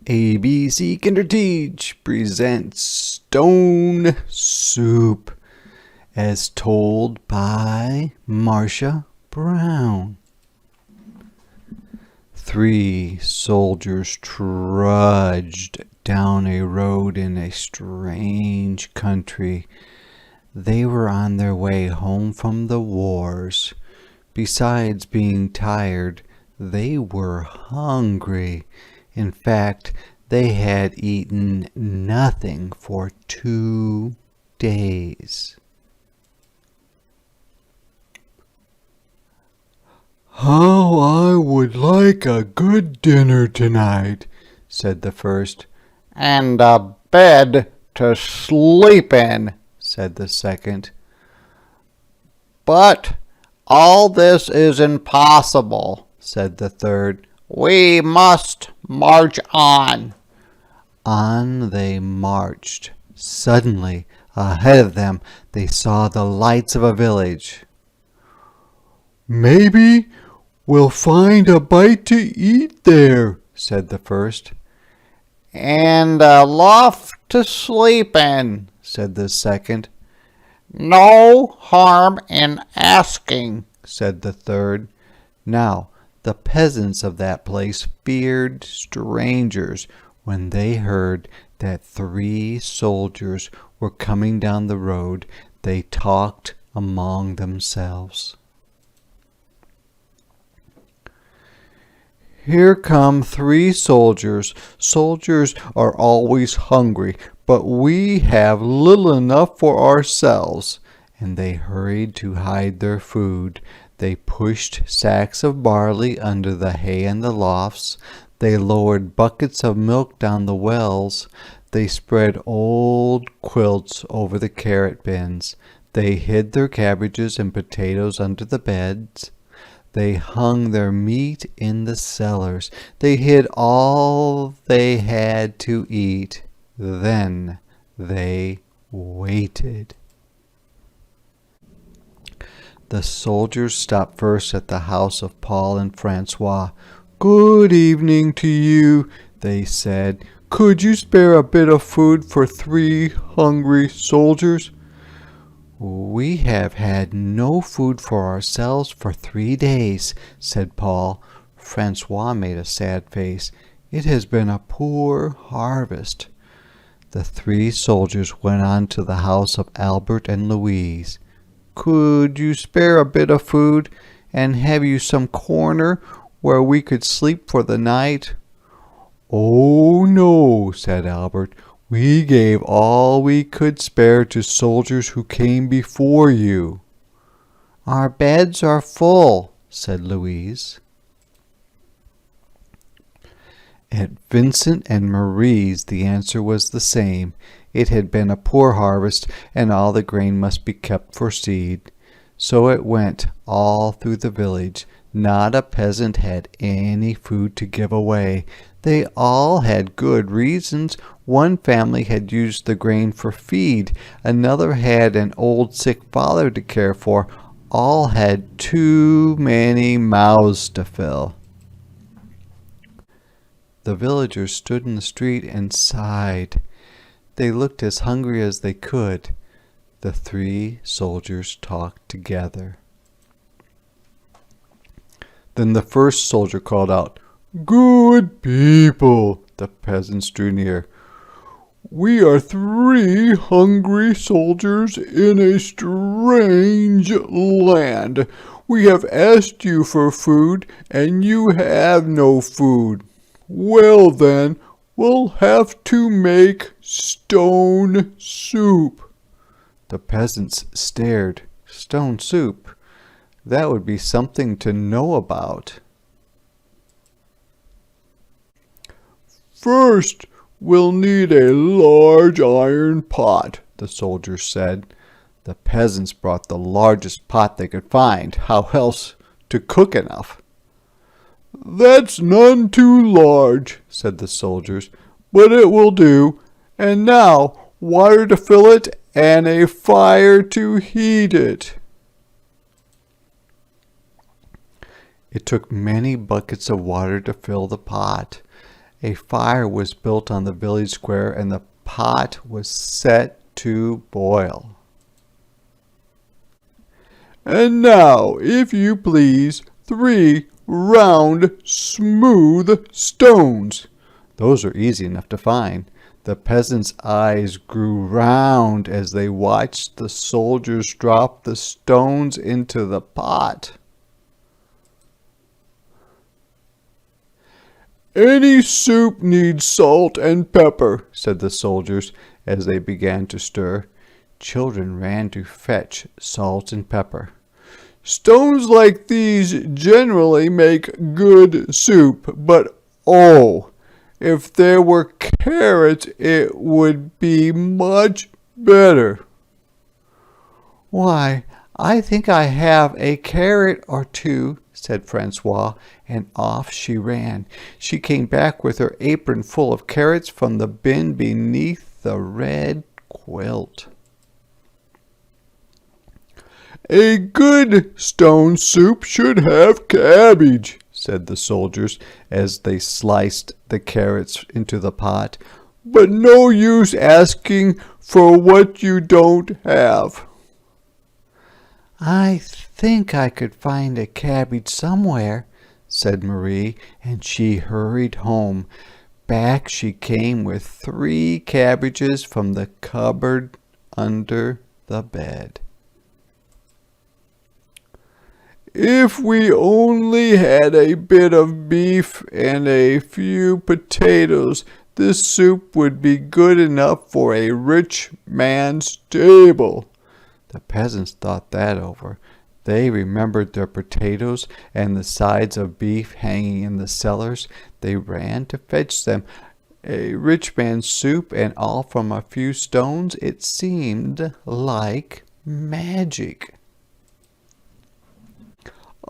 ABC Kinderteach presents Stone Soup as told by Marcia Brown. 3 soldiers trudged down a road in a strange country. They were on their way home from the wars. Besides being tired, they were hungry. In fact, they had eaten nothing for 2 days. "How I would like a good dinner tonight," said the first. "And a bed to sleep in," said the second. "But all this is impossible," said the third. "We must march on." On they marched. Suddenly, ahead of them, they saw the lights of a village. "Maybe we'll find a bite to eat there," said the first. "And a loft to sleep in," said the second. "No harm in asking," said the third. Now, the peasants of that place feared strangers. When they heard that 3 soldiers were coming down the road, they talked among themselves. "Here come 3 soldiers. Soldiers are always hungry, but we have little enough for ourselves." And they hurried to hide their food. They pushed sacks of barley under the hay in the lofts. They lowered buckets of milk down the wells. They spread old quilts over the carrot bins. They hid their cabbages and potatoes under the beds. They hung their meat in the cellars. They hid all they had to eat. Then they waited. The soldiers stopped first at the house of Paul and Francois. "Good evening to you," they said. "Could you spare a bit of food for 3 hungry soldiers?" "We have had no food for ourselves for 3 days," said Paul. Francois made a sad face. "It has been a poor harvest." The 3 soldiers went on to the house of Albert and Louise. "Could you spare a bit of food, and have you some corner where we could sleep for the night?" "Oh, no," said Albert. "We gave all we could spare to soldiers who came before you." "Our beds are full," said Louise. At Vincent and Marie's the answer was the same. It had been a poor harvest, and all the grain must be kept for seed. So it went all through the village. Not a peasant had any food to give away. They all had good reasons. One family had used the grain for feed. Another had an old sick father to care for. All had too many mouths to fill. The villagers stood in the street and sighed. They looked as hungry as they could. The 3 soldiers talked together. Then the first soldier called out, "Good people!" The peasants drew near. "We are 3 hungry soldiers in a strange land. We have asked you for food, and you have no food. Well then, we'll have to make stone soup." The peasants stared. Stone soup? That would be something to know about. "First, we'll need a large iron pot," the soldiers said. The peasants brought the largest pot they could find. How else to cook enough? "That's none too large," said the soldiers, "but it will do. And now, water to fill it and a fire to heat it." It took many buckets of water to fill the pot. A fire was built on the village square, and the pot was set to boil. "And now, if you please, 3 round, smooth stones." Those are easy enough to find. The peasants' eyes grew round as they watched the soldiers drop the stones into the pot. "Any soup needs salt and pepper," said the soldiers as they began to stir. Children ran to fetch salt and pepper. "Stones like these generally make good soup, but oh, if there were carrots, it would be much better." "Why, I think I have a carrot or two," said Francois, and off she ran. She came back with her apron full of carrots from the bin beneath the red quilt. "A good stone soup should have cabbage," said the soldiers as they sliced the carrots into the pot. "But no use asking for what you don't have." "I think I could find a cabbage somewhere," said Marie, and she hurried home. Back she came with 3 cabbages from the cupboard under the bed. "If we only had a bit of beef and a few potatoes, this soup would be good enough for a rich man's table." The peasants thought that over. They remembered their potatoes and the sides of beef hanging in the cellars. They ran to fetch them. A rich man's soup, and all from a few stones. It seemed like magic.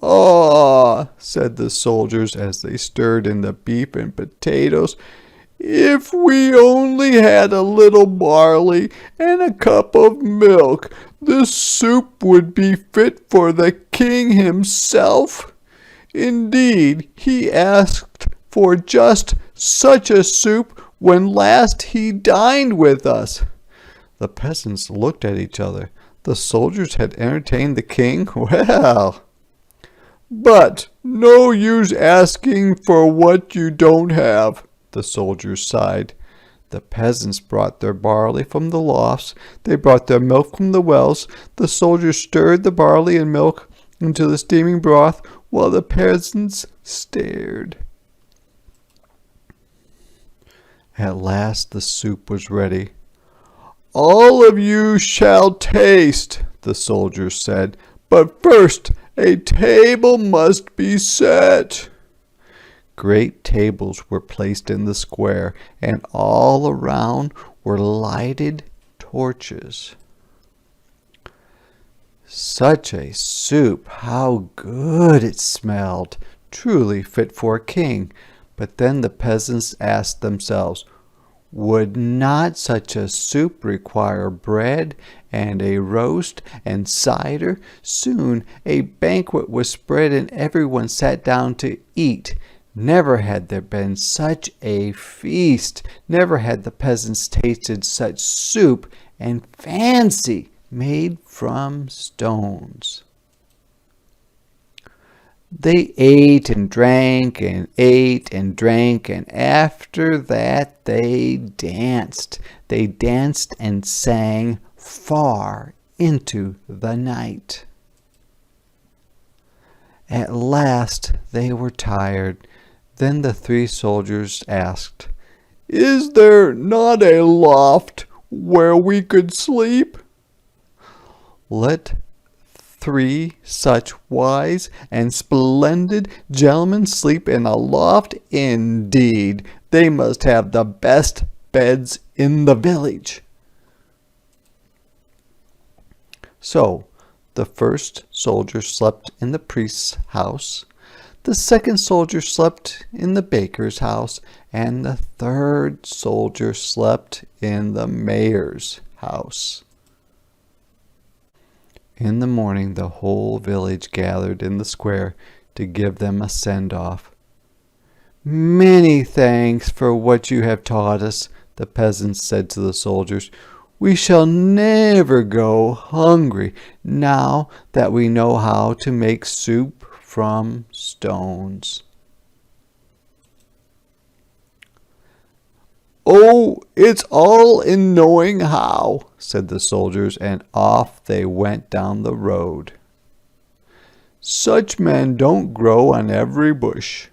"Ah," said the soldiers as they stirred in the beef and potatoes, "if we only had a little barley and a cup of milk, this soup would be fit for the king himself. Indeed, he asked for just such a soup when last he dined with us." The peasants looked at each other. The soldiers had entertained the king well. "But no use asking for what you don't have," the soldiers sighed. The peasants brought their barley from the lofts. They brought their milk from the wells. The soldiers stirred the barley and milk into the steaming broth while the peasants stared. At last the soup was ready. "All of you shall taste," the soldiers said, "but first a table must be set." Great tables were placed in the square, and all around were lighted torches. Such a soup! How good it smelled! Truly fit for a king. But then the peasants asked themselves, would not such a soup require bread and a roast and cider? Soon a banquet was spread and everyone sat down to eat. Never had there been such a feast. Never had the peasants tasted such soup and fancy made from stones. They ate and drank and ate and drank, and after that they danced. They danced and sang far into the night. At last they were tired. Then the 3 soldiers asked, "Is there not a loft where we could sleep?" "Let 3 such wise and splendid gentlemen sleep in a loft indeed. They must have the best beds in the village." So the first soldier slept in the priest's house, the second soldier slept in the baker's house, and the third soldier slept in the mayor's house. In the morning, the whole village gathered in the square to give them a send-off. Many thanks for what you have taught us, the peasants said to the soldiers. We shall never go hungry now that we know how to make soup from stones. Oh, it's all in knowing how, said the soldiers, and off they went down the road. Such men don't grow on every bush.